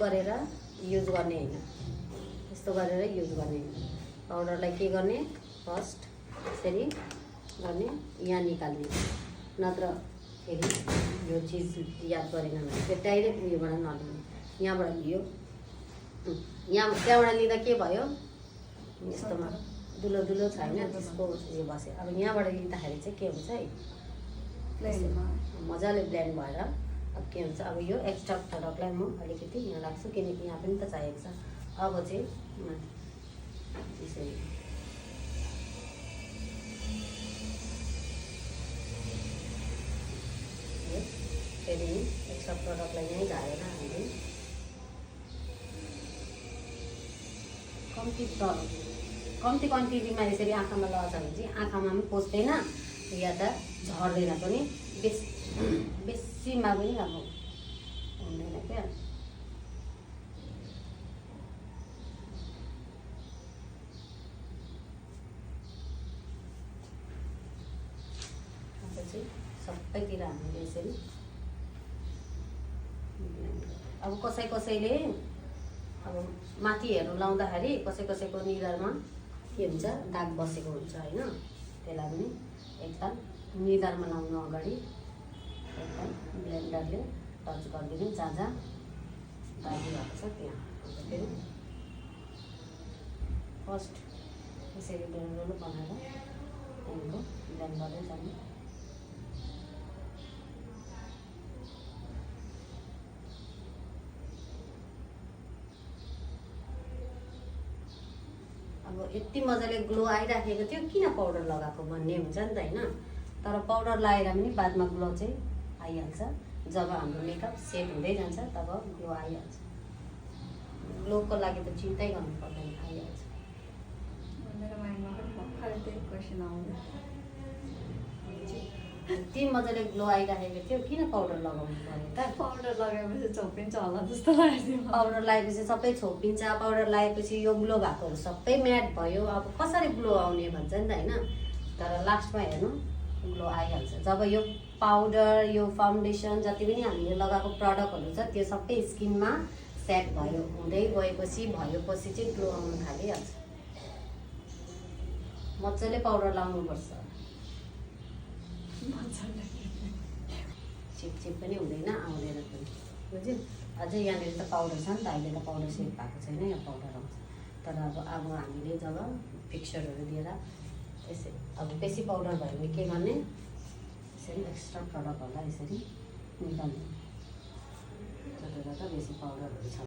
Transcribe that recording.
गरेर युज गर्ने हैन, यस्तो गरेर युज गर्ने हैन। पाउडरलाई के गर्ने, फर्स्ट यसरी गर्ने, यहाँ निकाल्ने, नत्र फेरि यो चिज याद गरेन भने फेरि डाइरेक्ट उयोबाट नलिने, यहाँबाट लियो, यहाँ त्यहाँबाट लिँदा के भयो, यस्तोमा दुलो दुलो छ होइन, त्यसको उयो बस्यो। अब यहाँबाट लिँदाखेरि चाहिँ के हुन्छ है, मजाले ब्लेन्ड भएर अब के हुन्छ, अब यो एक्स्ट्रा प्रडक्टलाई म अलिकति यहाँ राख्छु, किनकि यहाँ पनि त चाहिएको छ। अब चाहिँ यसरी फेरि एक्स्ट्रा प्रडक्टलाई यहीँ झारेर हामीले कम्ती क्वान्टिटीमा यसरी आँखामा लगाउँछ भने चाहिँ आँखामा पनि पस्दैन या त झर्दैन पनि, बेसीमा पनि अब हुँदैन क्या। चाहिँ सबैतिर हामीले यसरी अब कसैले अब माथिहरू लाउँदाखेरि कसैको निधारमा के हुन्छ, दाग बसेको हुन्छ होइन, त्यसलाई पनि एकताल निधारमा लाउनु अगाडि एकताल ब्लेन्डरले टच गरिदिनु, जहाँ जहाँ दागी भएको छ त्यहाँ। फेरि फर्स्ट यसरी डोलो बनाएर त्यहाँको ब्लेन्ड गर्दै जाने। अब यति मजाले ग्लो आइराखेको थियो, किन पाउडर लगाएको भन्ने हुन्छ नि त होइन, तर पाउडर लगाएर पनि बादमा ग्लो चाहिँ आइहाल्छ। जब हाम्रो मेकअप सेट हुँदै जान्छ तब ग्लो आइहाल्छ। ग्लोको लागि त चिन्तै गर्नु पर्दैन, आइहाल्छ। मेरो माइन्डमा पनि भर्खर त्यही क्वेसन आउँदै यति मजाले ग्लो आइराखेको थियो, किन पाउडर लगाउनु पर्यो त? पाउडर लगाएपछि छोपिन्छ होला जस्तो लाग्यो। पाउडर लगाएपछि सबै छोपिन्छ, पाउडर लगाएपछि यो ग्लो भएकोहरू सबै म्याट भयो। अब कसरी ग्लो आउने भन्छ नि त होइन, तर लास्टमा हेर्नु ग्लो आइहाल्छ। जब यो पाउडर, यो फाउन्डेसन, जति पनि हामीले लगाएको प्रडक्टहरू छ त्यो सबै स्किनमा सेट भयो, हुँदै गएपछि भएपछि चाहिँ ग्लो आउनु थालिहाल्छ। मजाले पाउडर लाउनुपर्छ, चिप पनि हुँदैन, आउँदैन पनि, बुझ्यो। अझै यहाँनिर त पाउडर छ नि त, अहिले त पाउडर सेट भएको छैन, यहाँ पाउडर आउँछ। तर अब हामीले जब फिक्सरहरू दिएर यसरी अब बेसी पाउडर भयो भने के गर्ने, यसरी एक्स्ट्रा प्रडक्टहरूलाई यसरी निकाल्ने, जता जता बेसी पाउडरहरू छ।